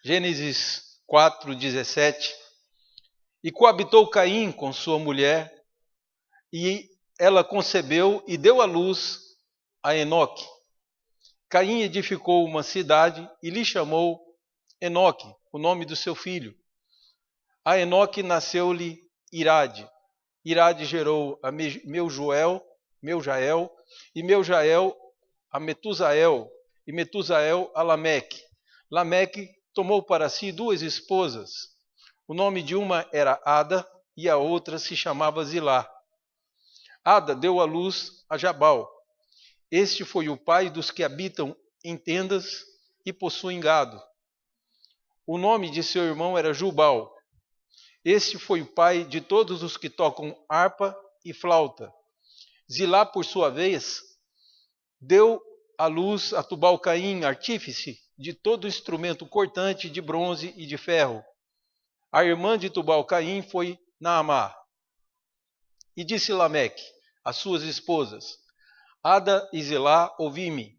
Gênesis 4:17. E coabitou Caim com sua mulher, e ela concebeu e deu à luz a Enoque. Caim edificou uma cidade e lhe chamou Enoque, o nome do seu filho. A Enoque nasceu-lhe Irade. Irade gerou a Meujael, e Meujael a Metusael, e Metusael a Lameque. Lameque tomou para si duas esposas. O nome de uma era Ada e a outra se chamava Zilá. Ada deu à luz a Jabal. Este foi o pai dos que habitam em tendas e possuem gado. O nome de seu irmão era Jubal. Este foi o pai de todos os que tocam harpa e flauta. Zilá, por sua vez, deu à luz a Tubal-Caim, artífice de todo instrumento cortante de bronze e de ferro. A irmã de Tubal-Caim foi Naamá. E disse Lameque às suas esposas: Ada e Zilá, ouvi-me.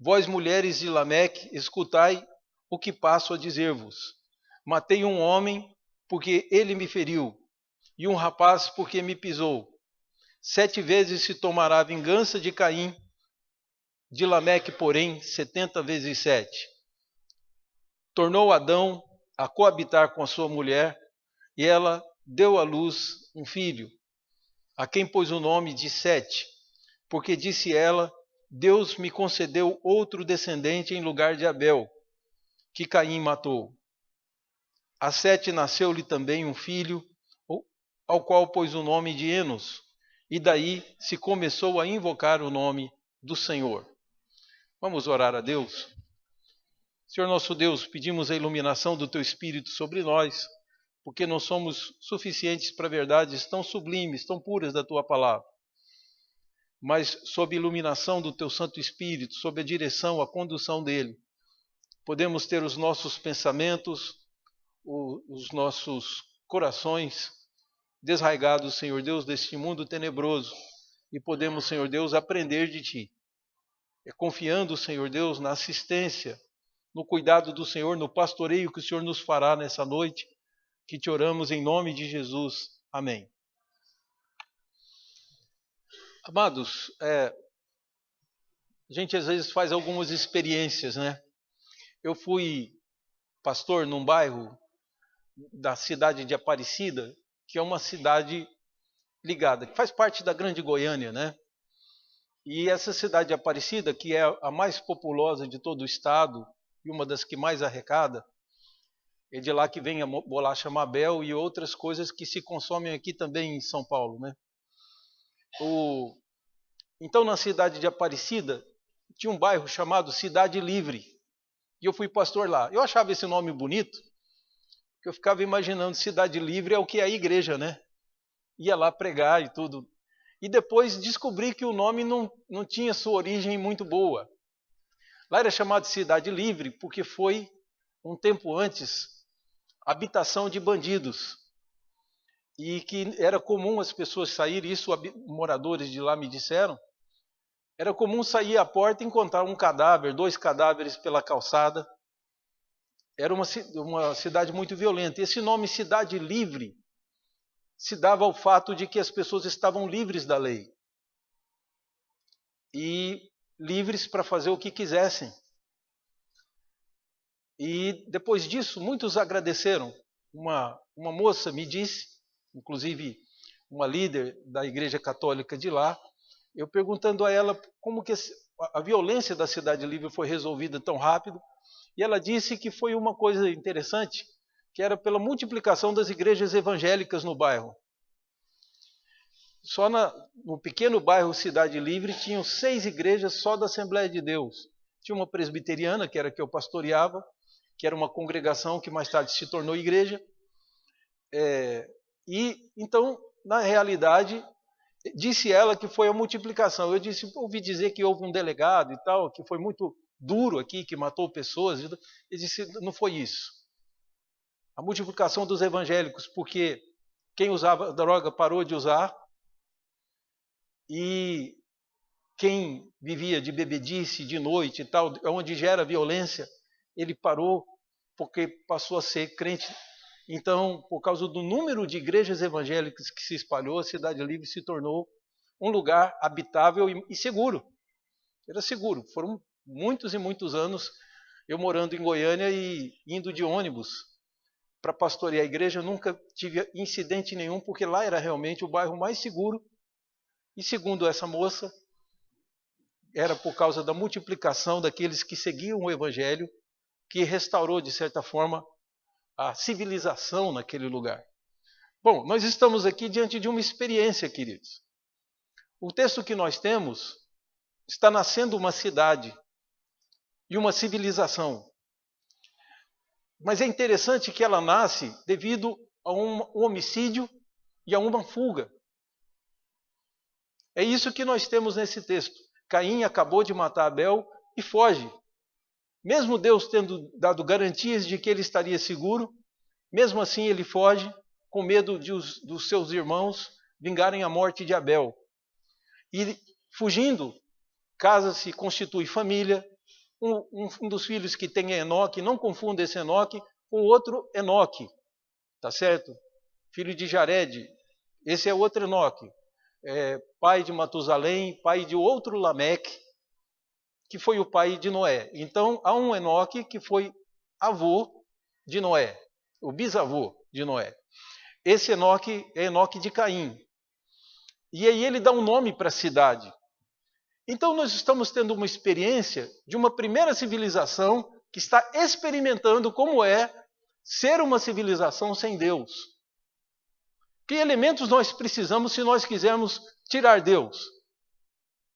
Vós, mulheres de Lameque, escutai o que passo a dizer-vos. Matei um homem porque ele me feriu, e um rapaz porque me pisou. 7 vezes se tomará a vingança de Caim, de Lameque, porém, 70 vezes 7. Tornou Adão a coabitar com a sua mulher, e ela deu à luz um filho, a quem pôs o nome de Sete, porque disse ela: Deus me concedeu outro descendente em lugar de Abel, que Caim matou. A Sete nasceu-lhe também um filho, ao qual pôs o nome de Enos, e daí se começou a invocar o nome do Senhor. Vamos orar a Deus. Senhor nosso Deus, pedimos a iluminação do Teu Espírito sobre nós, porque não somos suficientes para verdades tão sublimes, tão puras da Tua palavra. Mas sob a iluminação do Teu Santo Espírito, sob a direção, a condução dele, podemos ter os nossos pensamentos, os nossos corações desraigados, Senhor Deus, deste mundo tenebroso, e podemos, Senhor Deus, aprender de Ti. Confiando, Senhor Deus, na assistência, no cuidado do Senhor, no pastoreio que o Senhor nos fará nessa noite, que Te oramos em nome de Jesus. Amém. Amados, a gente às vezes faz algumas experiências, né? Eu fui pastor num bairro da cidade de Aparecida, que é uma cidade ligada, que faz parte da Grande Goiânia, né? E essa cidade de Aparecida, que é a mais populosa de todo o estado e uma das que mais arrecada, é de lá que vem a bolacha Mabel e outras coisas que se consomem aqui também em São Paulo, né? Então, na cidade de Aparecida, tinha um bairro chamado Cidade Livre, e eu fui pastor lá. Eu achava esse nome bonito, porque eu ficava imaginando Cidade Livre é o que é a igreja, né? Ia lá pregar e tudo. E depois descobri que o nome não tinha sua origem muito boa. Lá era chamado de Cidade Livre porque foi, um tempo antes, habitação de bandidos. E que era comum as pessoas saírem, isso moradores de lá me disseram, era comum sair à porta e encontrar um cadáver, 2 cadáveres pela calçada. Era uma cidade muito violenta. Esse nome Cidade Livre se dava ao fato de que as pessoas estavam livres da lei. E livres para fazer o que quisessem. E depois disso, muitos agradeceram. Uma moça me disse, inclusive uma líder da Igreja Católica de lá, eu perguntando a ela como que a violência da Cidade Livre foi resolvida tão rápido, e ela disse que foi uma coisa interessante, que era pela multiplicação das igrejas evangélicas no bairro. Só no pequeno bairro Cidade Livre tinham 6 igrejas só da Assembleia de Deus. Tinha uma presbiteriana, que era a que eu pastoreava, que era uma congregação que mais tarde se tornou igreja. E então, na realidade, disse ela que foi a multiplicação. Eu ouvi dizer que houve um delegado e tal, que foi muito duro aqui, que matou pessoas. Ele disse, não foi isso. A multiplicação dos evangélicos, porque quem usava droga parou de usar, e quem vivia de bebedice de noite e tal, onde gera violência, ele parou. porque passou a ser crente. Então, por causa do número de igrejas evangélicas que se espalhou, a Cidade Livre se tornou um lugar habitável e seguro. Era seguro. Foram muitos e muitos anos eu morando em Goiânia e indo de ônibus para pastorear a igreja. Eu nunca tive incidente nenhum, porque lá era realmente o bairro mais seguro. E segundo essa moça, era por causa da multiplicação daqueles que seguiam o evangelho que restaurou, de certa forma, a civilização naquele lugar. Bom, nós estamos aqui diante de uma experiência, queridos. O texto que nós temos está nascendo uma cidade e uma civilização. Mas é interessante que ela nasce devido a um homicídio e a uma fuga. É isso que nós temos nesse texto. Caim acabou de matar Abel e foge. Mesmo Deus tendo dado garantias de que ele estaria seguro, mesmo assim ele foge com medo dos seus irmãos vingarem a morte de Abel. E fugindo, casa-se, constitui família. Um dos filhos que tem é Enoque, não confunda esse Enoque com o outro Enoque, tá certo? Filho de Jared, esse é outro Enoque, pai de Matusalém, pai de outro Lameque, que foi o pai de Noé. Então, há um Enoque que foi avô de Noé, o bisavô de Noé. Esse Enoque é Enoque de Caim. E aí ele dá um nome para a cidade. Então, nós estamos tendo uma experiência de uma primeira civilização que está experimentando como é ser uma civilização sem Deus. Que elementos nós precisamos se nós quisermos tirar Deus?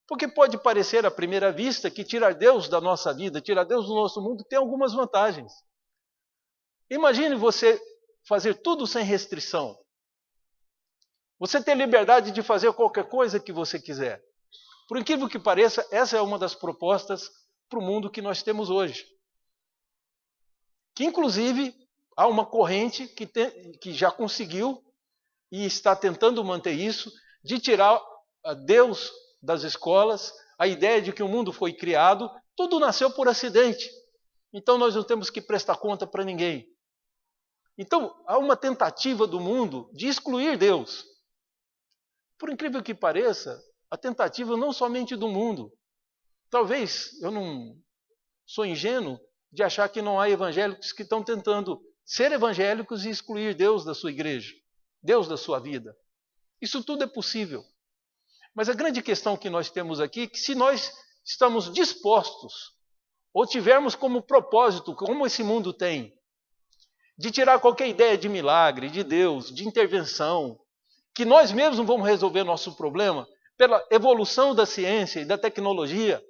Porque pode parecer à primeira vista que tirar Deus da nossa vida, tirar Deus do nosso mundo, tem algumas vantagens. Imagine você fazer tudo sem restrição. Você ter liberdade de fazer qualquer coisa que você quiser. Por incrível que pareça, essa é uma das propostas para o mundo que nós temos hoje. Que inclusive há uma corrente que já conseguiu e está tentando manter isso, de tirar Deus das escolas, a ideia de que o mundo foi criado, tudo nasceu por acidente. Então nós não temos que prestar conta para ninguém. Então há uma tentativa do mundo de excluir Deus. Por incrível que pareça, a tentativa não somente do mundo. Talvez eu não sou ingênuo de achar que não há evangélicos que estão tentando ser evangélicos e excluir Deus da sua igreja, Deus da sua vida. Isso tudo é possível. Mas a grande questão que nós temos aqui é que se nós estamos dispostos, ou tivermos como propósito, como esse mundo tem, de tirar qualquer ideia de milagre, de Deus, de intervenção, que nós mesmos vamos resolver nosso problema, pela evolução da ciência e da tecnologia,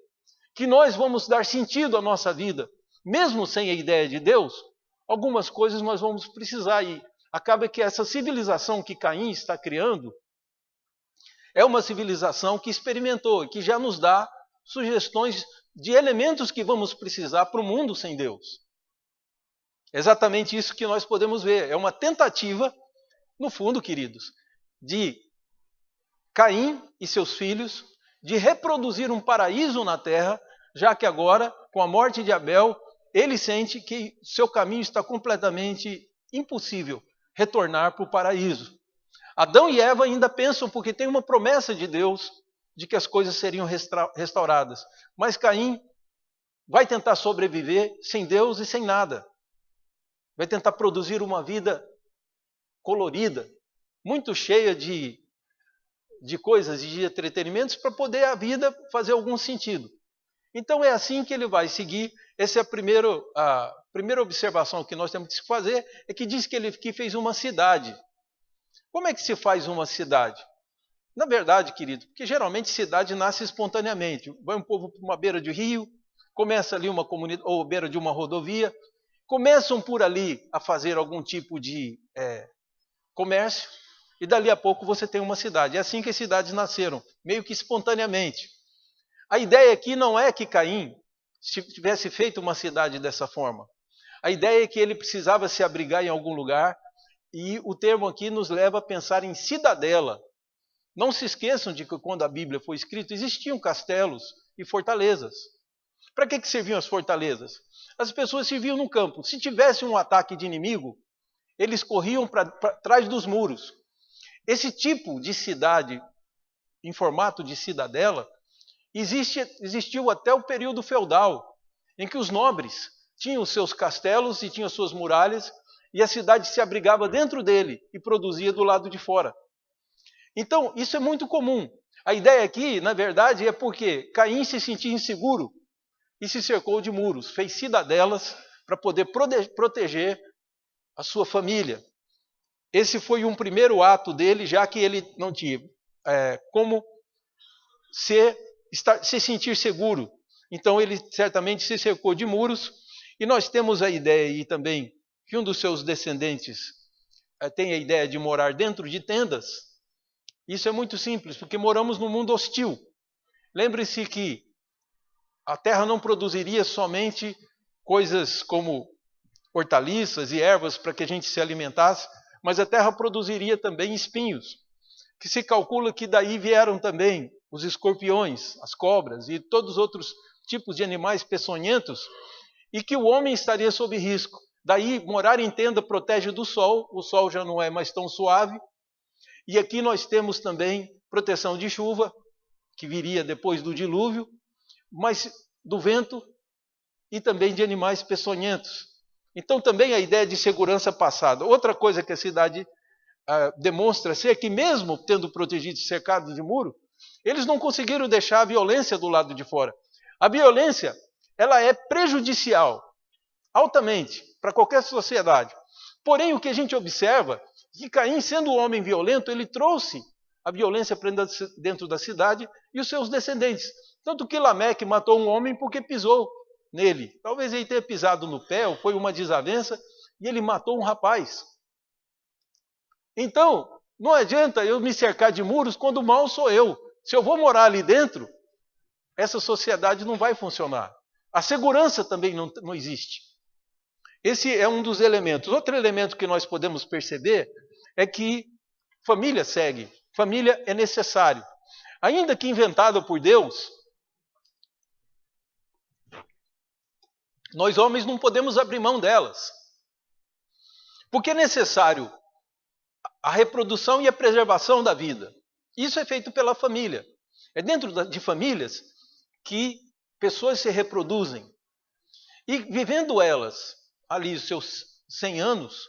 que nós vamos dar sentido à nossa vida, mesmo sem a ideia de Deus, algumas coisas nós vamos precisar. E acaba que essa civilização que Caim está criando é uma civilização que experimentou, que já nos dá sugestões de elementos que vamos precisar para o mundo sem Deus. É exatamente isso que nós podemos ver. É uma tentativa, no fundo, queridos, de Caim e seus filhos, de reproduzir um paraíso na terra, já que agora, com a morte de Abel, ele sente que seu caminho está completamente impossível retornar para o paraíso. Adão e Eva ainda pensam, porque tem uma promessa de Deus, de que as coisas seriam restauradas. Mas Caim vai tentar sobreviver sem Deus e sem nada. Vai tentar produzir uma vida colorida, muito cheia de coisas e de entretenimentos para poder a vida fazer algum sentido. Então é assim que ele vai seguir. Essa é a primeira observação que nós temos que fazer, é que diz que ele fez uma cidade. Como é que se faz uma cidade? Na verdade, querido, porque geralmente cidade nasce espontaneamente. Vai um povo para uma beira de rio, começa ali uma comunidade, ou beira de uma rodovia, começam por ali a fazer algum tipo de comércio, e dali a pouco você tem uma cidade. É assim que as cidades nasceram, meio que espontaneamente. A ideia aqui não é que Caim tivesse feito uma cidade dessa forma. A ideia é que ele precisava se abrigar em algum lugar, e o termo aqui nos leva a pensar em cidadela. Não se esqueçam de que quando a Bíblia foi escrita, existiam castelos e fortalezas. Para que serviam as fortalezas? as pessoas se viam no campo. Se tivesse um ataque de inimigo, eles corriam para trás dos muros. Esse tipo de cidade, em formato de cidadela, existiu até o período feudal, em que os nobres tinham seus castelos e tinham suas muralhas, e a cidade se abrigava dentro dele e produzia do lado de fora. Então, isso é muito comum. A ideia aqui, na verdade, é porque Caim se sentia inseguro e se cercou de muros, fez cidadelas para poder proteger a sua família. Esse foi um primeiro ato dele, já que ele não tinha como se sentir seguro. Então ele certamente se cercou de muros, e nós temos a ideia aí também que um dos seus descendentes tem a ideia de morar dentro de tendas. Isso é muito simples, porque moramos num mundo hostil. Lembre-se que a terra não produziria somente coisas como hortaliças e ervas para que a gente se alimentasse, mas a terra produziria também espinhos, que se calcula que daí vieram também os escorpiões, as cobras e todos os outros tipos de animais peçonhentos, e que o homem estaria sob risco. Daí, morar em tenda protege do sol, o sol já não é mais tão suave, e aqui nós temos também proteção de chuva, que viria depois do dilúvio, mas do vento e também de animais peçonhentos. Então também a ideia de segurança passada. Outra coisa que a cidade demonstra ser que mesmo tendo protegido e cercado de muro, eles não conseguiram deixar a violência do lado de fora. A violência, ela é prejudicial, altamente, para qualquer sociedade. Porém, o que a gente observa é que Caim, sendo um homem violento, ele trouxe a violência para dentro da cidade e os seus descendentes. Tanto que Lameque matou um homem porque pisou nele. Talvez ele tenha pisado no pé, ou foi uma desavença, e ele matou um rapaz. Então, não adianta eu me cercar de muros quando o mal sou eu. Se eu vou morar ali dentro, essa sociedade não vai funcionar. A segurança também não existe. Esse é um dos elementos. Outro elemento que nós podemos perceber é que família segue. Família é necessário. Ainda que inventada por Deus, nós homens não podemos abrir mão delas. Porque é necessário a reprodução e a preservação da vida. Isso é feito pela família. É dentro de famílias que pessoas se reproduzem. E vivendo elas ali os seus 100 anos,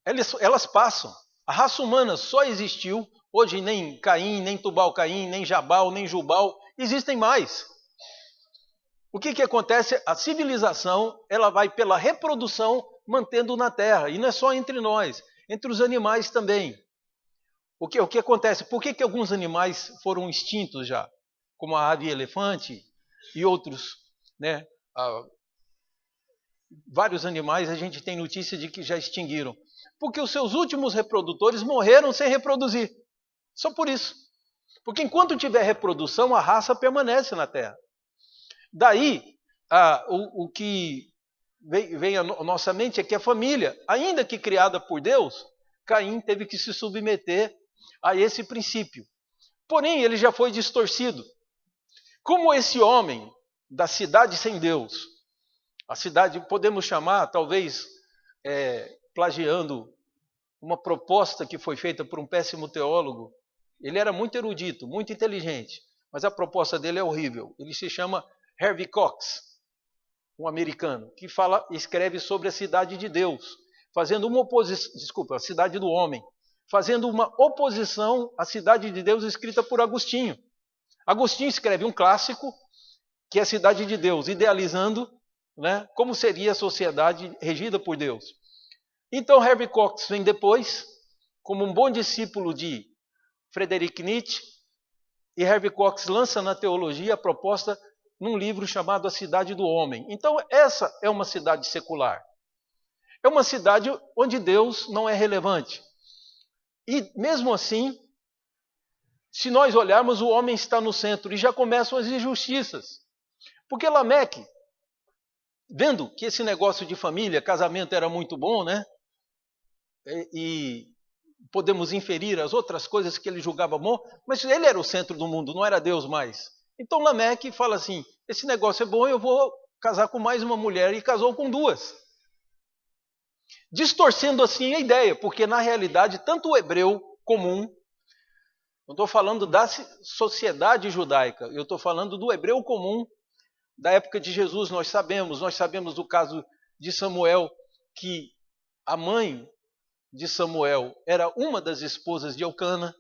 elas passam. A raça humana só existiu, hoje nem Caim, nem Tubal-Caim, nem Jabal, nem Jubal, existem mais. O que acontece? A civilização, ela vai pela reprodução mantendo na terra, e não é só entre nós, entre os animais também. O que acontece? Por que alguns animais foram extintos já? Como a ave elefante e outros, né? Vários animais a gente tem notícia de que já extinguiram. Porque os seus últimos reprodutores morreram sem reproduzir. Só por isso. Porque enquanto tiver reprodução, a raça permanece na terra. Daí, o que vem à nossa mente é que a família, ainda que criada por Deus, Caim teve que se submeter a esse princípio. Porém, ele já foi distorcido. Como esse homem da cidade sem Deus, a cidade podemos chamar, talvez, plagiando uma proposta que foi feita por um péssimo teólogo. Ele era muito erudito, muito inteligente, mas a proposta dele é horrível. Ele se chama Harvey Cox, um americano, que escreve sobre a cidade de Deus, fazendo uma oposição, a cidade do homem, fazendo uma oposição à cidade de Deus escrita por Agostinho. Agostinho escreve um clássico, que é a cidade de Deus, idealizando, né, como seria a sociedade regida por Deus. Então Harvey Cox vem depois, como um bom discípulo de Friedrich Nietzsche, e Harvey Cox lança na teologia a proposta num livro chamado A Cidade do Homem. Então essa é uma cidade secular. É uma cidade onde Deus não é relevante. E mesmo assim, se nós olharmos, o homem está no centro e já começam as injustiças. Porque Lameque, vendo que esse negócio de família, casamento era muito bom, né? E podemos inferir as outras coisas que ele julgava bom, mas ele era o centro do mundo, não era Deus mais. Então Lameque fala assim, esse negócio é bom, eu vou casar com mais uma mulher e casou com duas. Distorcendo assim a ideia, porque na realidade tanto o hebreu comum, não estou falando da sociedade judaica, eu estou falando do hebreu comum da época de Jesus. Nós sabemos do caso de Samuel, que a mãe de Samuel era uma das esposas de Eucana,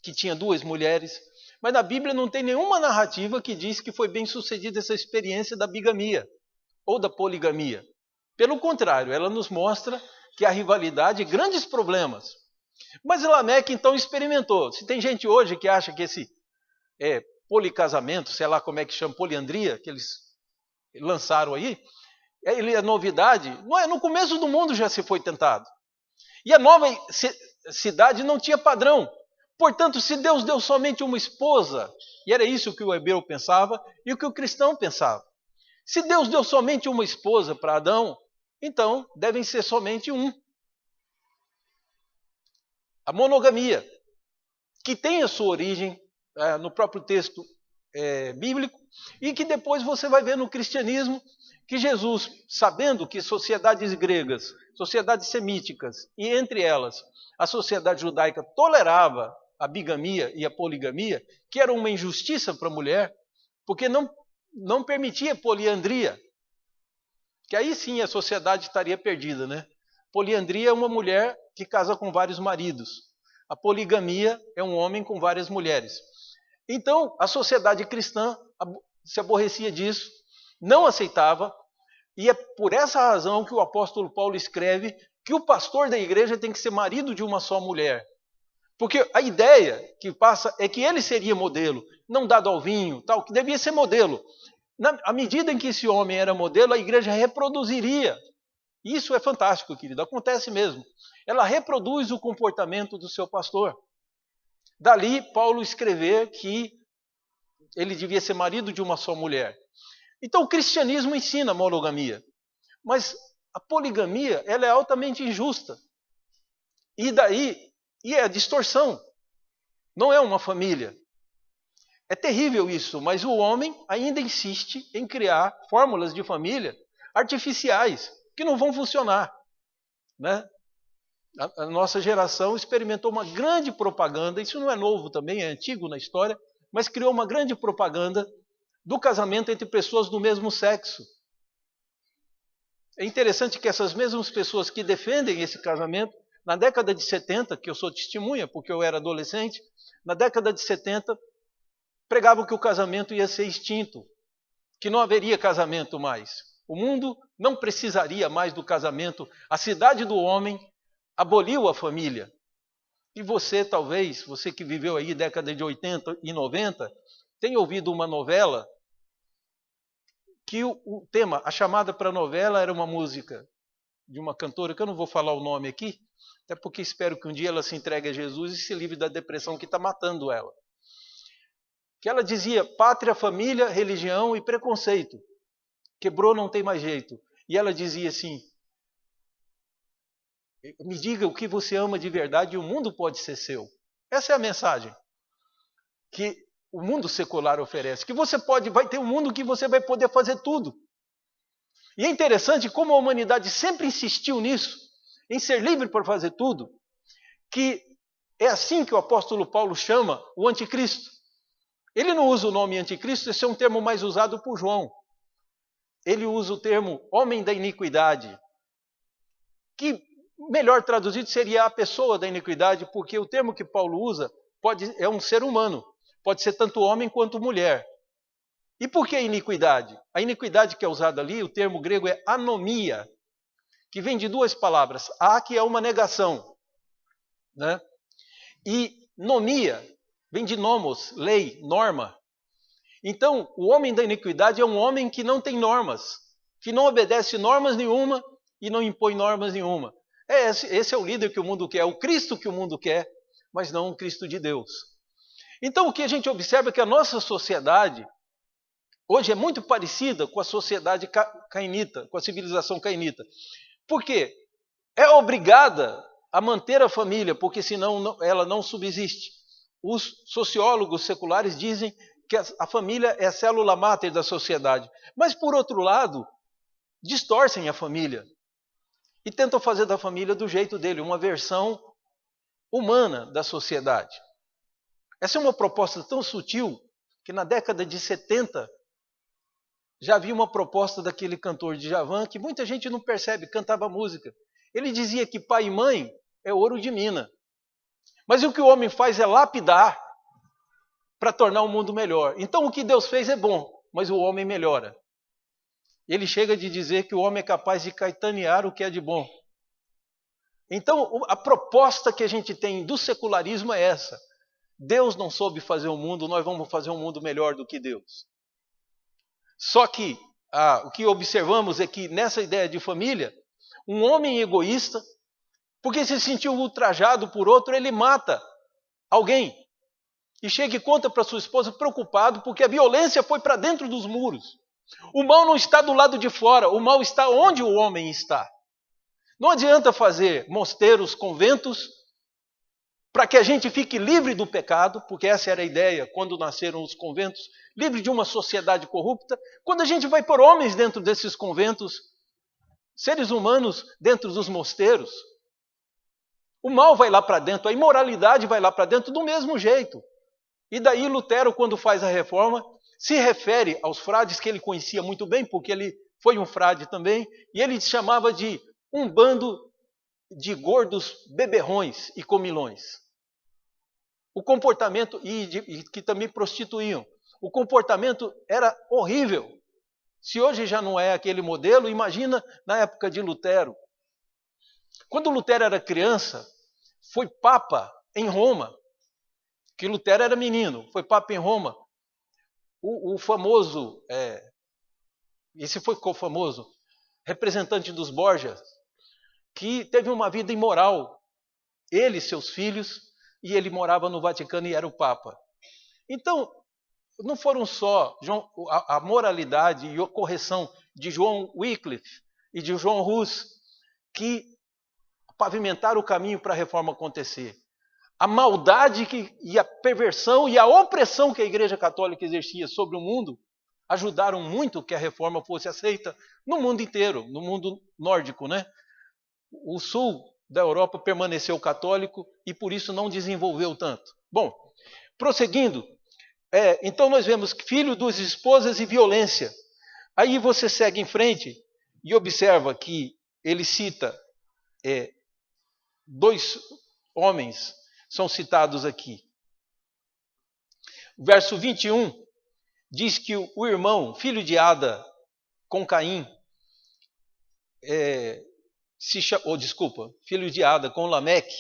que tinha duas mulheres, mas na Bíblia não tem nenhuma narrativa que diz que foi bem sucedida essa experiência da bigamia ou da poligamia. Pelo contrário, ela nos mostra que há rivalidade e grandes problemas. Mas Lameque então experimentou. Se tem gente hoje que acha que esse policasamento, sei lá como é que chama, poliandria, que eles lançaram aí, ele é novidade, não é, no começo do mundo já se foi tentado. E a nova cidade não tinha padrão. Portanto, se Deus deu somente uma esposa, e era isso que o hebreu pensava e o que o cristão pensava. Se Deus deu somente uma esposa para Adão, então devem ser somente um. A monogamia, que tem a sua origem no próprio texto bíblico, e que depois você vai ver no cristianismo, que Jesus, sabendo que sociedades gregas, sociedades semíticas, e entre elas a sociedade judaica tolerava a bigamia e a poligamia, que era uma injustiça para a mulher, porque não permitia poliandria, que aí sim a sociedade estaria perdida, né? Poliandria é uma mulher que casa com vários maridos. A poligamia é um homem com várias mulheres. Então, a sociedade cristã se aborrecia disso, não aceitava, e é por essa razão que o apóstolo Paulo escreve que o pastor da igreja tem que ser marido de uma só mulher. Porque a ideia que passa é que ele seria modelo, não dado ao vinho, tal, que devia ser modelo. À medida em que esse homem era modelo, a igreja reproduziria. Isso é fantástico, querido, acontece mesmo. Ela reproduz o comportamento do seu pastor. Dali, Paulo escrever que ele devia ser marido de uma só mulher. Então, o cristianismo ensina a monogamia. Mas a poligamia, ela é altamente injusta. E é a distorção. Não é uma família. É terrível isso, mas o homem ainda insiste em criar fórmulas de família artificiais que não vão funcionar, né? A nossa geração experimentou uma grande propaganda, isso não é novo também, é antigo na história, mas criou uma grande propaganda do casamento entre pessoas do mesmo sexo. É interessante que essas mesmas pessoas que defendem esse casamento, na década de 70, que eu sou testemunha porque eu era adolescente, na década de 70, pregavam que o casamento ia ser extinto, que não haveria casamento mais. O mundo não precisaria mais do casamento. A cidade do homem aboliu a família. E você, talvez, você que viveu aí década de 80 e 90, tenha ouvido uma novela que o tema, a chamada para a novela era uma música de uma cantora, que eu não vou falar o nome aqui, até porque espero que um dia ela se entregue a Jesus e se livre da depressão que está matando ela. Que ela dizia: pátria, família, religião e preconceito. Quebrou, não tem mais jeito. E ela dizia assim: me diga o que você ama de verdade e o mundo pode ser seu. Essa é a mensagem que o mundo secular oferece. Que você vai ter um mundo que você vai poder fazer tudo. E é interessante como a humanidade sempre insistiu nisso, em ser livre para fazer tudo, que é assim que o apóstolo Paulo chama o anticristo. Ele não usa o nome anticristo, esse é um termo mais usado por João. Ele usa o termo homem da iniquidade, que melhor traduzido seria a pessoa da iniquidade, porque o termo que Paulo usa é um ser humano, pode ser tanto homem quanto mulher. E por que iniquidade? A iniquidade que é usada ali, o termo grego é anomia, que vem de duas palavras. A, que é uma negação, né? E nomia vem de nomos, lei, norma. Então, o homem da iniquidade é um homem que não tem normas, que não obedece normas nenhuma e não impõe normas nenhuma. Esse é o líder que o mundo quer, o Cristo que o mundo quer, mas não o Cristo de Deus. Então, o que a gente observa é que a nossa sociedade hoje é muito parecida com a sociedade cainita, com a civilização cainita. Por quê? É obrigada a manter a família, porque senão ela não subsiste. Os sociólogos seculares dizem que a família é a célula máter da sociedade. Mas, por outro lado, distorcem a família e tentam fazer da família do jeito dele, uma versão humana da sociedade. Essa é uma proposta tão sutil que na década de 70 já havia uma proposta daquele cantor Djavan que muita gente não percebe, cantava música. Ele dizia que pai e mãe é ouro de mina. Mas o que o homem faz é lapidar para tornar o mundo melhor. Então o que Deus fez é bom, mas o homem melhora. Ele chega de dizer que o homem é capaz de caetanear o que é de bom. Então a proposta que a gente tem do secularismo é essa. Deus não soube fazer o mundo, nós vamos fazer um mundo melhor do que Deus. Só que o que observamos é que nessa ideia de família, um homem egoísta, porque se sentiu ultrajado por outro, ele mata alguém. E chega e conta para sua esposa preocupado porque a violência foi para dentro dos muros. O mal não está do lado de fora, o mal está onde o homem está. Não adianta fazer mosteiros, conventos, para que a gente fique livre do pecado, porque essa era a ideia quando nasceram os conventos, livre de uma sociedade corrupta. Quando a gente vai pôr homens dentro desses conventos, seres humanos dentro dos mosteiros, o mal vai lá para dentro, a imoralidade vai lá para dentro do mesmo jeito. E daí Lutero, quando faz a reforma, se refere aos frades que ele conhecia muito bem, porque ele foi um frade também, e ele chamava de um bando de gordos beberrões e comilões. O comportamento, e que também prostituíam, o comportamento era horrível. Se hoje já não é aquele modelo, imagina na época de Lutero. Quando Lutero era criança, foi papa em Roma, que Lutero era menino, foi papa em Roma. O famoso, esse foi o famoso representante dos Borgias, que teve uma vida imoral, ele e seus filhos, e ele morava no Vaticano e era o Papa. Então, não foram só a moralidade e a correção de João Wycliffe e de João Hus que pavimentaram o caminho para a reforma acontecer. A maldade e a perversão e a opressão que a Igreja Católica exercia sobre o mundo ajudaram muito que a reforma fosse aceita no mundo inteiro, no mundo nórdico, né? O sul da Europa permaneceu católico e por isso não desenvolveu tanto. Bom, prosseguindo, então nós vemos filho, duas esposas e violência. Aí você segue em frente e observa que ele cita dois homens, são citados aqui. O verso 21 diz que o irmão, filho de Ada com Caim, filho de Ada com Lameque,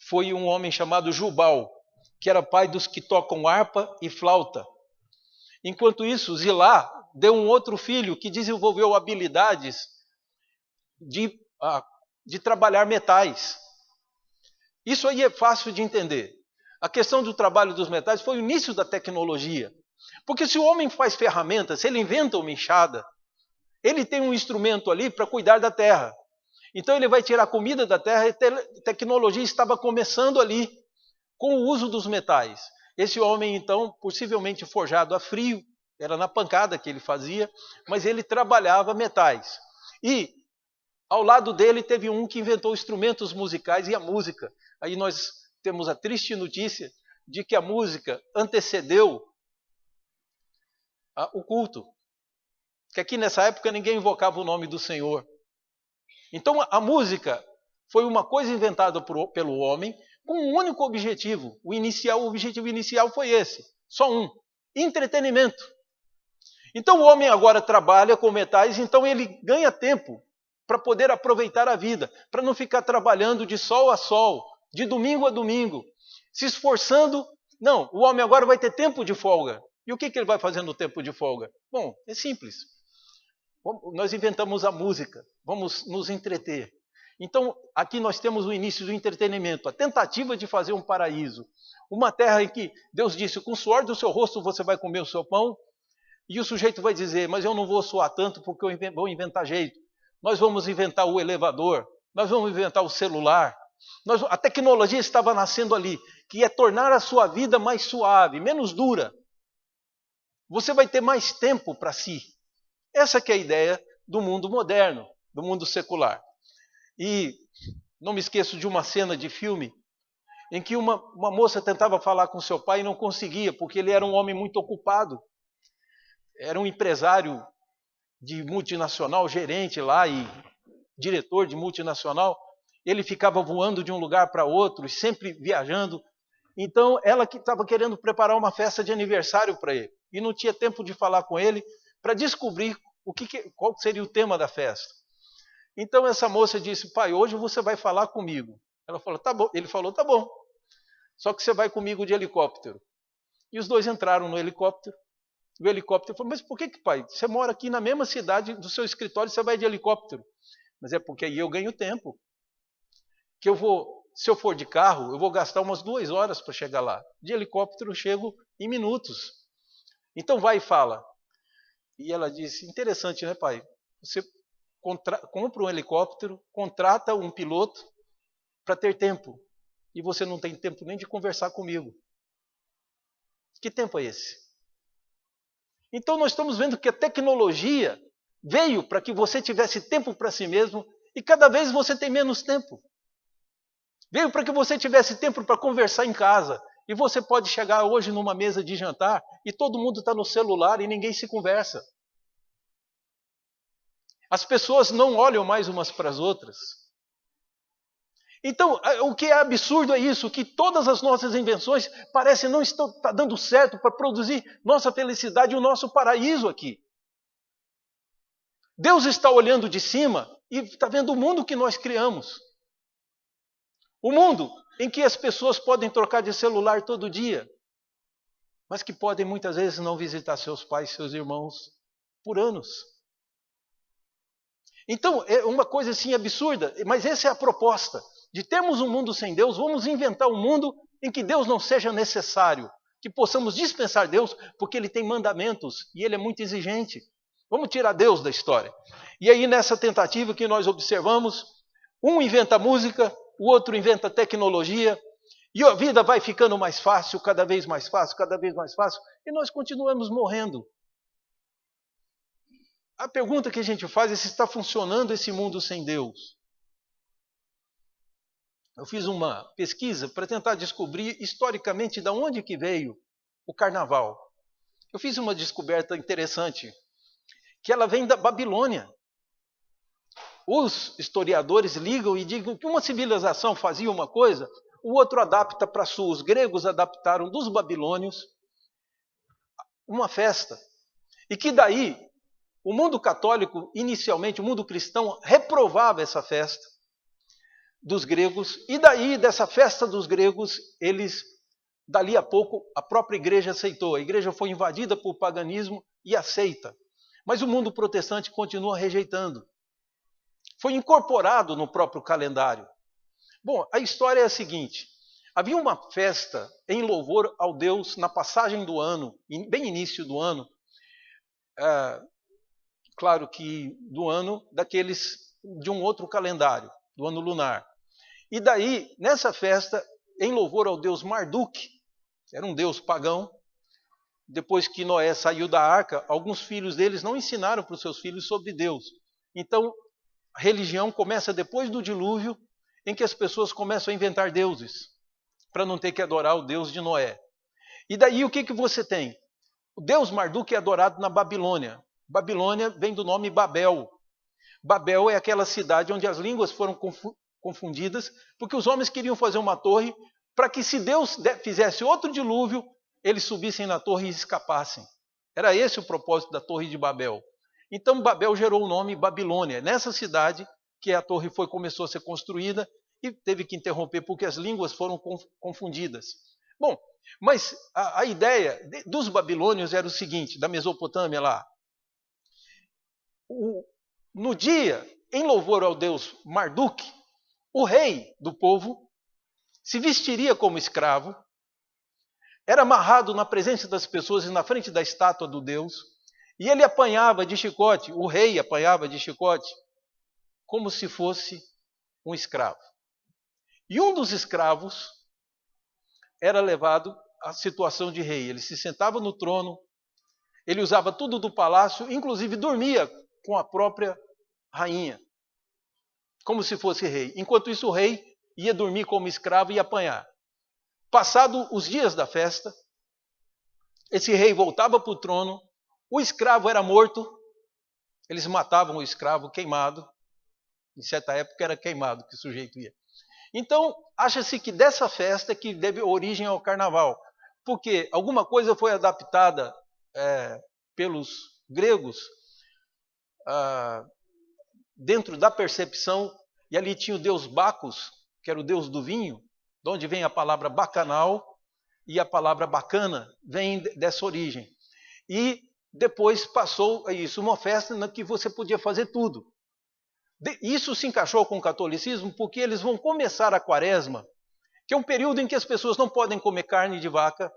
foi um homem chamado Jubal, que era pai dos que tocam harpa e flauta. Enquanto isso, Zilá deu um outro filho que desenvolveu habilidades de trabalhar metais. Isso aí é fácil de entender. A questão do trabalho dos metais foi o início da tecnologia. Porque se o homem faz ferramentas, se ele inventa uma enxada, ele tem um instrumento ali para cuidar da terra. Então ele vai tirar comida da terra e a tecnologia estava começando ali com o uso dos metais. Esse homem, então, possivelmente forjado a frio, era na pancada que ele fazia, mas ele trabalhava metais. E ao lado dele teve um que inventou instrumentos musicais e a música. Aí nós temos a triste notícia de que a música antecedeu o culto. Que aqui nessa época ninguém invocava o nome do Senhor. Então a música foi uma coisa inventada pelo homem com um único objetivo. O objetivo inicial foi esse, só um: entretenimento. Então o homem agora trabalha com metais, então ele ganha tempo para poder aproveitar a vida, para não ficar trabalhando de sol a sol, de domingo a domingo, se esforçando. Não, o homem agora vai ter tempo de folga. E o que ele vai fazer no tempo de folga? Bom, é simples. Nós inventamos a música, vamos nos entreter. Então, aqui nós temos o início do entretenimento, a tentativa de fazer um paraíso. Uma terra em que Deus disse, com o suor do seu rosto você vai comer o seu pão, e o sujeito vai dizer, mas eu não vou suar tanto porque eu vou inventar jeito. Nós vamos inventar o elevador, nós vamos inventar o celular. A tecnologia estava nascendo ali, que é tornar a sua vida mais suave, menos dura. você vai ter mais tempo para si. Essa que é a ideia do mundo moderno, do mundo secular. E não me esqueço de uma cena de filme em que uma moça tentava falar com seu pai e não conseguia, porque ele era um homem muito ocupado. Era um empresário de multinacional, gerente lá e diretor de multinacional. Ele ficava voando de um lugar para outro e sempre viajando. Então, ela que estava querendo preparar uma festa de aniversário para ele. E não tinha tempo de falar com ele para descobrir qual seria o tema da festa. Então, essa moça disse, pai, hoje você vai falar comigo. Ela falou, tá bom. Ele falou, tá bom. Só que você vai comigo de helicóptero. E os dois entraram no helicóptero. O helicóptero falou, mas por que, pai? Você mora aqui na mesma cidade do seu escritório, você vai de helicóptero. Mas é porque aí eu ganho tempo. Que se eu for de carro, eu vou gastar umas 2 horas para chegar lá. De helicóptero eu chego em minutos. Então vai e fala. E ela disse, interessante, né, pai? Você compra um helicóptero, contrata um piloto para ter tempo. E você não tem tempo nem de conversar comigo. Que tempo é esse? Então nós estamos vendo que a tecnologia veio para que você tivesse tempo para si mesmo e cada vez você tem menos tempo. Veio para que você tivesse tempo para conversar em casa. E você pode chegar hoje numa mesa de jantar e todo mundo está no celular e ninguém se conversa. As pessoas não olham mais umas para as outras. Então, o que é absurdo é isso, que todas as nossas invenções parecem não estar dando certo para produzir nossa felicidade e o nosso paraíso aqui. Deus está olhando de cima e está vendo o mundo que nós criamos. O mundo em que as pessoas podem trocar de celular todo dia, mas que podem muitas vezes não visitar seus pais, seus irmãos, por anos. Então, é uma coisa assim absurda, mas essa é a proposta. De termos um mundo sem Deus, vamos inventar um mundo em que Deus não seja necessário, que possamos dispensar Deus, porque Ele tem mandamentos e Ele é muito exigente. Vamos tirar Deus da história. E aí nessa tentativa que nós observamos, um inventa música, o outro inventa tecnologia, e a vida vai ficando mais fácil, cada vez mais fácil, cada vez mais fácil, e nós continuamos morrendo. A pergunta que a gente faz é se está funcionando esse mundo sem Deus. Eu fiz uma pesquisa para tentar descobrir historicamente de onde que veio o carnaval. Eu fiz uma descoberta interessante, que ela vem da Babilônia. Os historiadores ligam e dizem que uma civilização fazia uma coisa, o outro adapta para a sua. Os gregos adaptaram dos babilônios uma festa. E que daí, o mundo católico, inicialmente, o mundo cristão, reprovava essa festa dos gregos, e daí, dessa festa dos gregos, dali a pouco, a própria igreja aceitou. A igreja foi invadida por paganismo e aceita. Mas o mundo protestante continua rejeitando. Foi incorporado no próprio calendário. Bom, a história é a seguinte. Havia uma festa em louvor ao Deus na passagem do ano, bem início do ano. Claro que do ano de um outro calendário, do ano lunar. E daí, nessa festa, em louvor ao deus Marduk, era um deus pagão, depois que Noé saiu da arca, alguns filhos deles não ensinaram para os seus filhos sobre Deus. Então, a religião começa depois do dilúvio, em que as pessoas começam a inventar deuses, para não ter que adorar o Deus de Noé. E daí o que você tem? O deus Marduk é adorado na Babilônia. Babilônia vem do nome Babel. Babel é aquela cidade onde as línguas foram confundidas, porque os homens queriam fazer uma torre para que, se Deus fizesse outro dilúvio, eles subissem na torre e escapassem. Era esse o propósito da torre de Babel. Então Babel gerou o nome Babilônia. Nessa cidade que a torre começou a ser construída e teve que interromper porque as línguas foram confundidas. Bom, mas a ideia dos babilônios era o seguinte, da Mesopotâmia lá. No dia, em louvor ao deus Marduk, o rei do povo se vestiria como escravo, era amarrado na presença das pessoas e na frente da estátua do deus, e ele apanhava de chicote, o rei apanhava de chicote, como se fosse um escravo. E um dos escravos era levado à situação de rei. Ele se sentava no trono Ele usava tudo do palácio, inclusive dormia com a própria rainha, como se fosse rei. Enquanto isso, o rei ia dormir como escravo e ia apanhar. Passado os dias da festa, esse rei voltava para o trono, o escravo era morto, eles matavam o escravo queimado, em certa época era queimado que o sujeito ia. Então, acha-se que dessa festa que deve origem ao carnaval, porque alguma coisa foi adaptada pelos gregos dentro da percepção, e ali tinha o deus Bacus, que era o deus do vinho, de onde vem a palavra bacanal, e a palavra bacana vem dessa origem. E depois passou isso, uma festa na que você podia fazer tudo. Isso se encaixou com o catolicismo porque eles vão começar a quaresma, que é um período em que as pessoas não podem comer carne de vaca,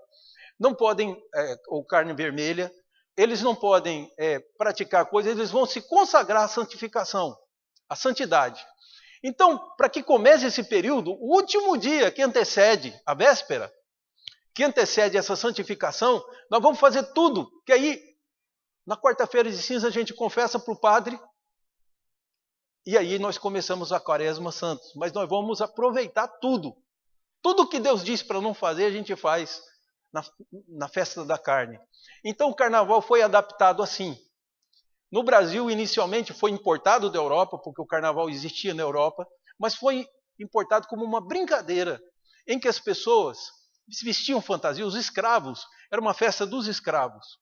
não podem, ou carne vermelha, eles não podem praticar coisas, eles vão se consagrar à santificação, à santidade. Então, para que comece esse período, o último dia que antecede a véspera, que antecede essa santificação, nós vamos fazer tudo, que aí, na quarta-feira de cinza, a gente confessa para o padre, e aí nós começamos a quaresma santos. Mas nós vamos aproveitar tudo. Tudo que Deus disse para não fazer, a gente faz na festa da carne. Então o carnaval foi adaptado assim. No Brasil, inicialmente, foi importado da Europa, porque o carnaval existia na Europa, mas foi importado como uma brincadeira, em que as pessoas vestiam fantasia, os escravos, era uma festa dos escravos,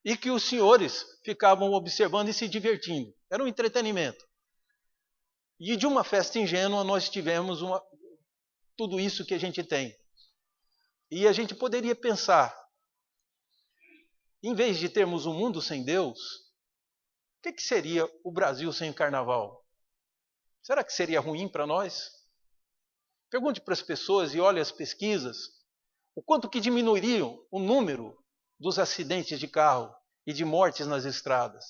e que os senhores ficavam observando e se divertindo. Era um entretenimento. E de uma festa ingênua nós tivemos tudo isso que a gente tem. E a gente poderia pensar, em vez de termos um mundo sem Deus, o que seria o Brasil sem o carnaval? Será que seria ruim para nós? Pergunte para as pessoas e olhe as pesquisas, o quanto que diminuiriam o número dos acidentes de carro e de mortes nas estradas.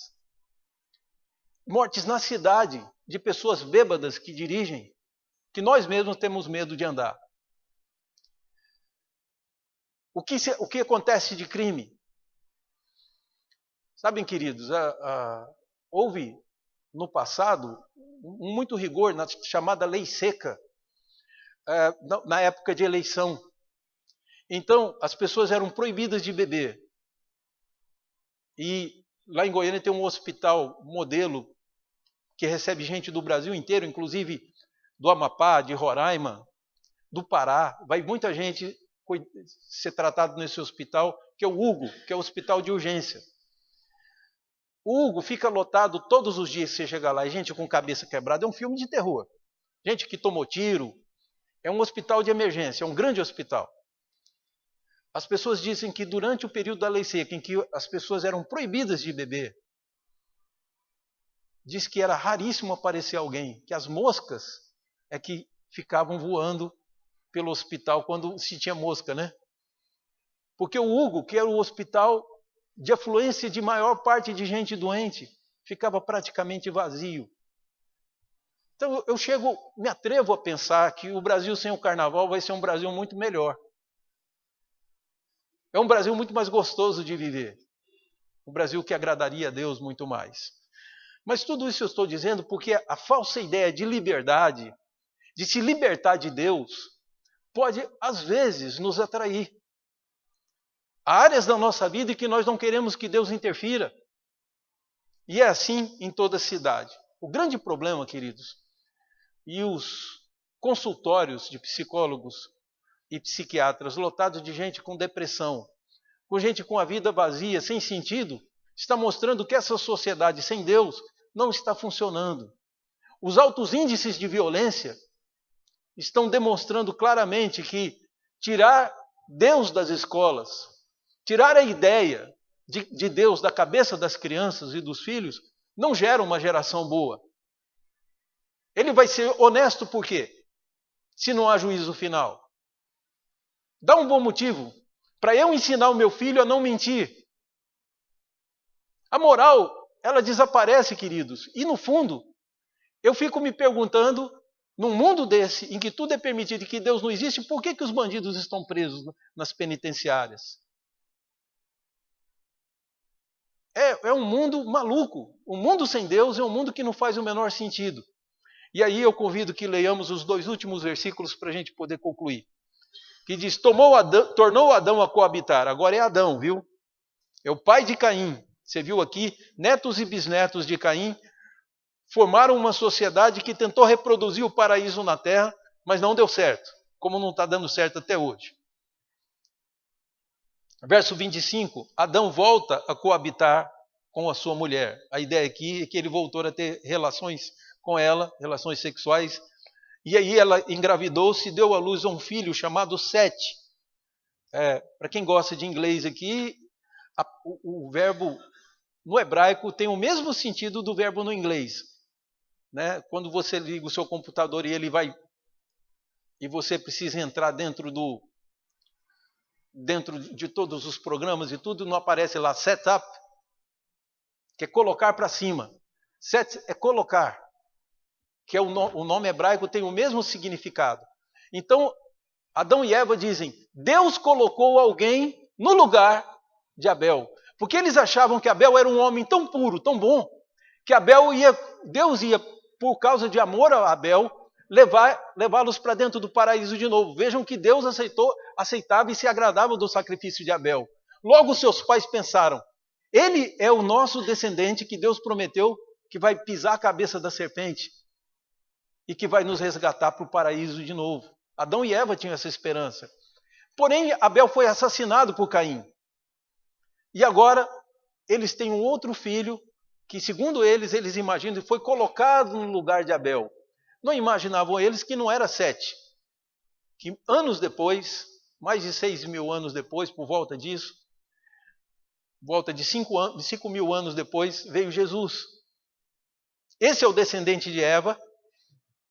Mortes na cidade, de pessoas bêbadas que dirigem, que nós mesmos temos medo de andar. O que acontece de crime? Sabem, queridos, houve no passado muito rigor na chamada lei seca, na época de eleição. Então, as pessoas eram proibidas de beber. E lá em Goiânia tem um hospital modelo que recebe gente do Brasil inteiro, inclusive do Amapá, de Roraima, do Pará. Vai muita gente ser tratado nesse hospital, que é o Hugo, que é o hospital de urgência. O Hugo fica lotado todos os dias que você chega lá, e gente com cabeça quebrada. É um filme de terror. Gente que tomou tiro. É um hospital de emergência, é um grande hospital. As pessoas dizem que durante o período da lei seca, em que as pessoas eram proibidas de beber, diz que era raríssimo aparecer alguém, que as moscas é que ficavam voando pelo hospital quando se tinha mosca, né? Porque o Hugo, que era o hospital de afluência de maior parte de gente doente, ficava praticamente vazio. Então eu me atrevo a pensar que o Brasil sem o carnaval vai ser um Brasil muito melhor. É um Brasil muito mais gostoso de viver. Um Brasil que agradaria a Deus muito mais. Mas tudo isso eu estou dizendo porque a falsa ideia de liberdade, de se libertar de Deus, pode, às vezes, nos atrair. Há áreas da nossa vida em que nós não queremos que Deus interfira. E é assim em toda a cidade. O grande problema, queridos, e os consultórios de psicólogos e psiquiatras lotados de gente com depressão, com gente com a vida vazia, sem sentido, está mostrando que essa sociedade sem Deus não está funcionando. Os altos índices de violência estão demonstrando claramente que tirar Deus das escolas, tirar a ideia de Deus da cabeça das crianças e dos filhos, não gera uma geração boa. Ele vai ser honesto por quê? Se não há juízo final. Dá um bom motivo para eu ensinar o meu filho a não mentir. A moral, ela desaparece, queridos. E no fundo, eu fico me perguntando, num mundo desse, em que tudo é permitido e que Deus não existe, por que os bandidos estão presos nas penitenciárias? É um mundo maluco. O mundo sem Deus é um mundo que não faz o menor sentido. E aí eu convido que leiamos os 2 últimos versículos para a gente poder concluir. Que diz, tornou Adão a coabitar. Agora é Adão, viu? É o pai de Caim. Você viu aqui, netos e bisnetos de Caim formaram uma sociedade que tentou reproduzir o paraíso na terra, mas não deu certo, como não está dando certo até hoje. Verso 25, Adão volta a coabitar com a sua mulher. A ideia aqui é que ele voltou a ter relações com ela, relações sexuais, e aí ela engravidou-se e deu à luz a um filho chamado Sete. Para quem gosta de inglês aqui, o verbo no hebraico tem o mesmo sentido do verbo no inglês. Né? Quando você liga o seu computador e ele vai, e você precisa entrar dentro de todos os programas e tudo, não aparece lá setup, que é colocar para cima. Set é colocar, que é o nome hebraico tem o mesmo significado. Então, Adão e Eva dizem, Deus colocou alguém no lugar de Abel. Porque eles achavam que Abel era um homem tão puro, tão bom, que Deus ia, por causa de amor a Abel, levá-los para dentro do paraíso de novo. Vejam que Deus aceitava e se agradava do sacrifício de Abel. Logo seus pais pensaram, ele é o nosso descendente que Deus prometeu que vai pisar a cabeça da serpente e que vai nos resgatar para o paraíso de novo. Adão e Eva tinham essa esperança. Porém, Abel foi assassinado por Caim. E agora, eles têm um outro filho que, segundo eles imaginam, foi colocado no lugar de Abel. Não imaginavam eles que não era Sete. Que anos depois, mais de 6.000 anos depois, por volta disso, volta de 5.000 anos depois, veio Jesus. Esse é o descendente de Eva,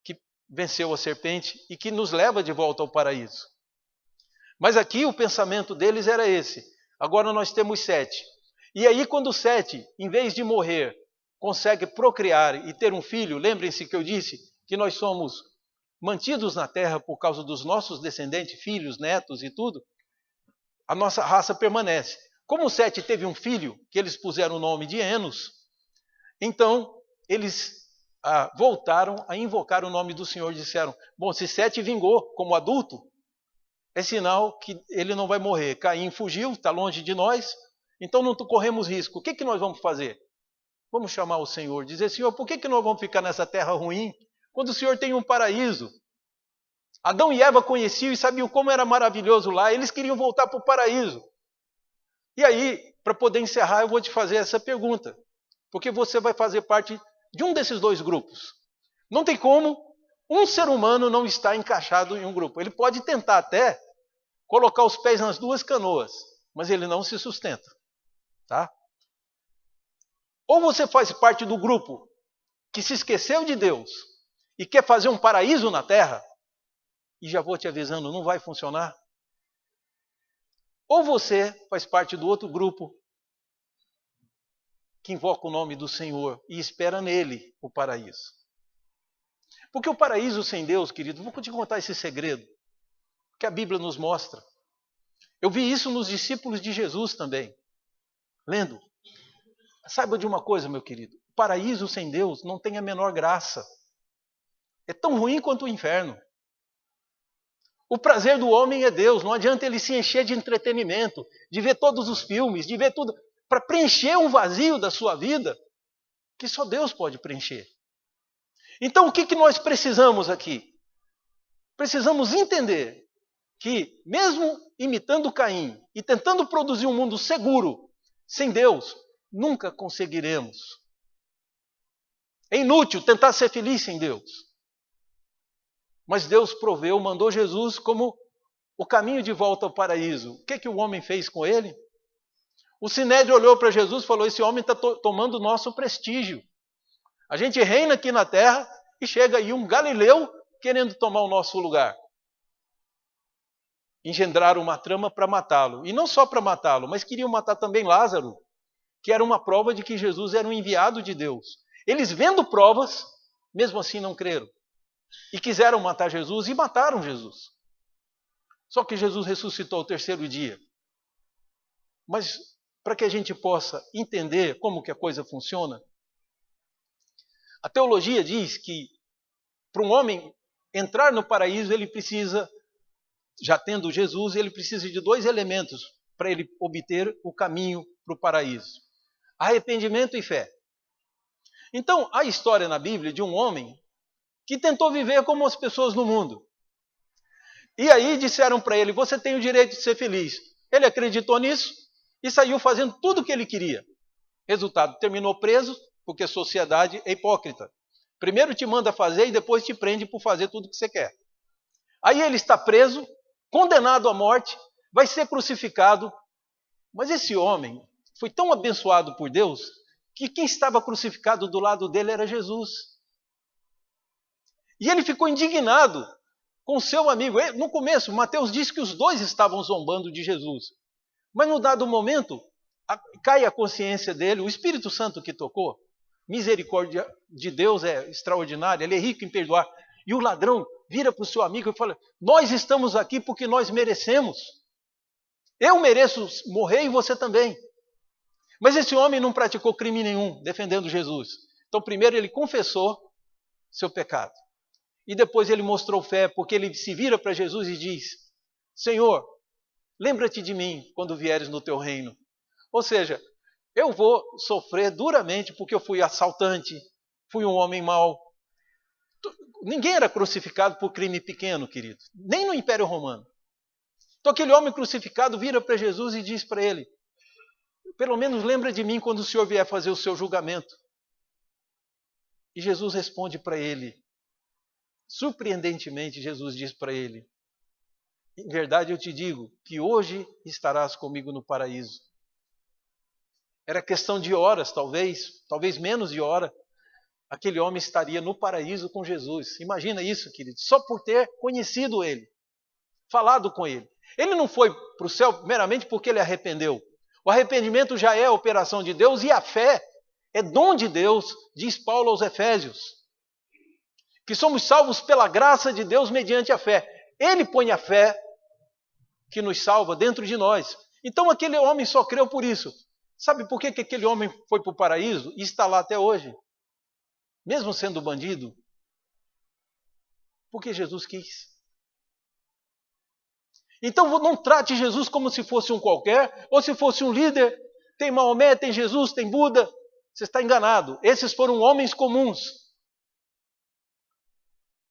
que venceu a serpente e que nos leva de volta ao paraíso. Mas aqui o pensamento deles era esse. Agora nós temos Sete. E aí quando Sete, em vez de morrer, consegue procriar e ter um filho, lembrem-se que eu disse que nós somos mantidos na terra por causa dos nossos descendentes, filhos, netos e tudo, a nossa raça permanece. Como Sete teve um filho, que eles puseram o nome de Enos, então eles voltaram a invocar o nome do Senhor e disseram, bom, se Sete vingou como adulto, é sinal que ele não vai morrer. Caim fugiu, está longe de nós, então não corremos risco. O que nós vamos fazer? Vamos chamar o Senhor, dizer, Senhor, por que nós vamos ficar nessa terra ruim, quando o Senhor tem um paraíso? Adão e Eva conheciam e sabiam como era maravilhoso lá, eles queriam voltar para o paraíso. E aí, para poder encerrar, eu vou te fazer essa pergunta, porque você vai fazer parte de um desses 2 grupos. Não tem como um ser humano não estar encaixado em um grupo. Ele pode tentar até colocar os pés nas 2 canoas, mas ele não se sustenta. Tá? Ou você faz parte do grupo que se esqueceu de Deus e quer fazer um paraíso na terra, e já vou te avisando, não vai funcionar. Ou você faz parte do outro grupo que invoca o nome do Senhor e espera nele o paraíso. Porque o paraíso sem Deus, querido, vou te contar esse segredo, que a Bíblia nos mostra. Eu vi isso nos discípulos de Jesus também, lendo. Saiba de uma coisa, meu querido, o paraíso sem Deus não tem a menor graça. É tão ruim quanto o inferno. O prazer do homem é Deus, não adianta ele se encher de entretenimento, de ver todos os filmes, de ver tudo, para preencher um vazio da sua vida, que só Deus pode preencher. Então o que nós precisamos aqui? Precisamos entender que, mesmo imitando Caim e tentando produzir um mundo seguro, sem Deus, nunca conseguiremos. É inútil tentar ser feliz sem Deus. Mas Deus proveu, mandou Jesus como o caminho de volta ao paraíso. O que o homem fez com ele? O Sinédrio olhou para Jesus e falou, esse homem está tomando o nosso prestígio. A gente reina aqui na terra e chega aí um galileu querendo tomar o nosso lugar. Engendraram uma trama para matá-lo. E não só para matá-lo, mas queriam matar também Lázaro, que era uma prova de que Jesus era um enviado de Deus. Eles, vendo provas, mesmo assim não creram. E quiseram matar Jesus e mataram Jesus. Só que Jesus ressuscitou ao 3º dia. Mas para que a gente possa entender como que a coisa funciona. A teologia diz que para um homem entrar no paraíso, ele precisa, já tendo Jesus, ele precisa de 2 elementos para ele obter o caminho para o paraíso: arrependimento e fé. Então, há história na Bíblia de um homem que tentou viver como as pessoas no mundo. E aí disseram para ele: você tem o direito de ser feliz. Ele acreditou nisso e saiu fazendo tudo o que ele queria. Resultado, terminou preso, porque a sociedade é hipócrita. Primeiro te manda fazer e depois te prende por fazer tudo o que você quer. Aí ele está preso, condenado à morte, vai ser crucificado. Mas esse homem foi tão abençoado por Deus que quem estava crucificado do lado dele era Jesus. E ele ficou indignado com seu amigo. No começo, Mateus diz que os 2 estavam zombando de Jesus. Mas num dado momento, cai a consciência dele, o Espírito Santo que tocou. Misericórdia de Deus é extraordinária, ele é rico em perdoar. E o ladrão vira para o seu amigo e fala: nós estamos aqui porque nós merecemos. Eu mereço morrer e você também. Mas esse homem não praticou crime nenhum defendendo Jesus. Então primeiro ele confessou seu pecado. E depois ele mostrou fé, porque ele se vira para Jesus e diz: Senhor, lembra-te de mim quando vieres no teu reino. Ou seja, eu vou sofrer duramente porque eu fui assaltante, fui um homem mau. Ninguém era crucificado por crime pequeno, querido, nem no Império Romano. Então aquele homem crucificado vira para Jesus e diz para ele: pelo menos lembra de mim quando o Senhor vier fazer o seu julgamento. E Jesus responde para ele, surpreendentemente, Jesus diz para ele: em verdade eu te digo que hoje estarás comigo no paraíso. Era questão de horas, talvez menos de hora, aquele homem estaria no paraíso com Jesus. Imagina isso, querido, só por ter conhecido ele, falado com ele. Ele não foi para o céu meramente porque ele arrependeu. O arrependimento já é a operação de Deus e a fé é dom de Deus, diz Paulo aos Efésios. Que somos salvos pela graça de Deus mediante a fé. Ele põe a fé que nos salva dentro de nós. Então aquele homem só creu por isso. Sabe por que aquele homem foi para o paraíso e está lá até hoje? Mesmo sendo bandido? Porque Jesus quis. Então não trate Jesus como se fosse um qualquer, ou se fosse um líder. Tem Maomé, tem Jesus, tem Buda. Você está enganado. Esses foram homens comuns.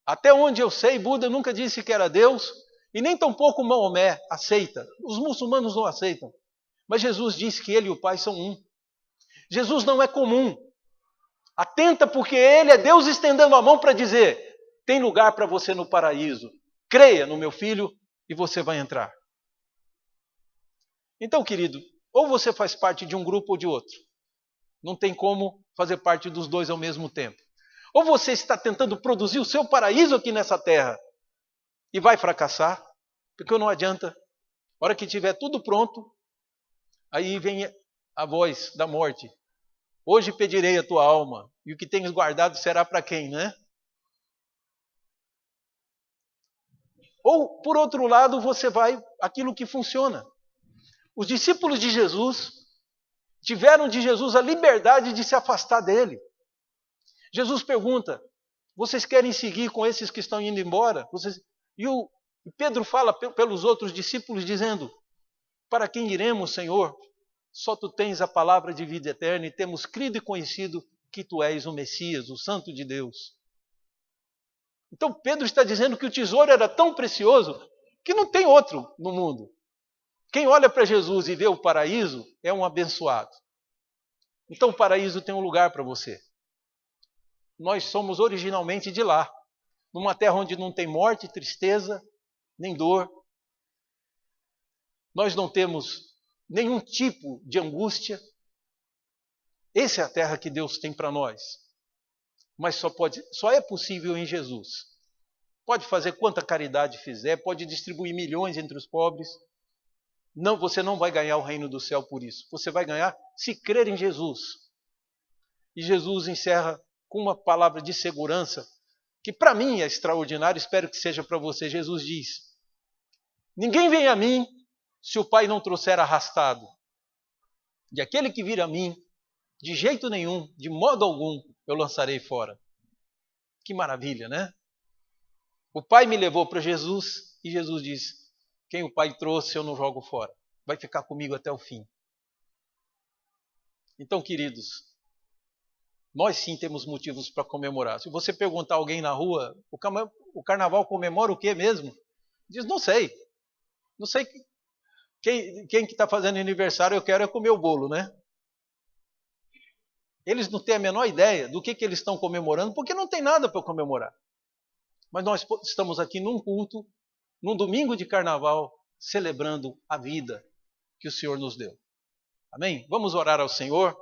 Até onde eu sei, Buda nunca disse que era Deus, e nem tampouco Maomé aceita. Os muçulmanos não aceitam. Mas Jesus disse que ele e o Pai são um. Jesus não é comum. Atenta, porque ele é Deus estendendo a mão para dizer: tem lugar para você no paraíso. Creia no meu filho e você vai entrar. Então, querido, ou você faz parte de um grupo ou de outro. Não tem como fazer parte dos 2 ao mesmo tempo. Ou você está tentando produzir o seu paraíso aqui nessa terra e vai fracassar, porque não adianta. A hora que tiver tudo pronto, aí vem a voz da morte. Hoje pedirei a tua alma, e o que tens guardado será para quem, né? Ou, por outro lado, você vai aquilo que funciona. Os discípulos de Jesus tiveram de Jesus a liberdade de se afastar dele. Jesus pergunta: vocês querem seguir com esses que estão indo embora? E Pedro fala pelos outros discípulos dizendo: para quem iremos, Senhor? Só tu tens a palavra de vida eterna e temos crido e conhecido que tu és o Messias, o Santo de Deus. Então Pedro está dizendo que o tesouro era tão precioso que não tem outro no mundo. Quem olha para Jesus e vê o paraíso é um abençoado. Então o paraíso tem um lugar para você. Nós somos originalmente de lá, numa terra onde não tem morte, tristeza, nem dor. Nós não temos nenhum tipo de angústia. Essa é a terra que Deus tem para nós. Mas só é possível em Jesus. Pode fazer quanta caridade fizer, pode distribuir milhões entre os pobres. Não, você não vai ganhar o reino do céu por isso. Você vai ganhar se crer em Jesus. E Jesus encerra com uma palavra de segurança, que para mim é extraordinária, espero que seja para você. Jesus diz: ninguém vem a mim se o Pai não trouxer arrastado. de aquele que vir a mim, de jeito nenhum, de modo algum, eu lançarei fora. Que maravilha, né? O Pai me levou para Jesus e Jesus disse: quem o Pai trouxe eu não jogo fora. Vai ficar comigo até o fim. Então, queridos, nós sim temos motivos para comemorar. Se você perguntar a alguém na rua, o carnaval comemora o quê mesmo? Diz, não sei. Não sei quem que está fazendo aniversário, eu quero é comer o bolo, né? Eles não têm a menor ideia do que eles estão comemorando, porque não tem nada para comemorar. Mas nós estamos aqui num culto, num domingo de carnaval, celebrando a vida que o Senhor nos deu. Amém? Vamos orar ao Senhor.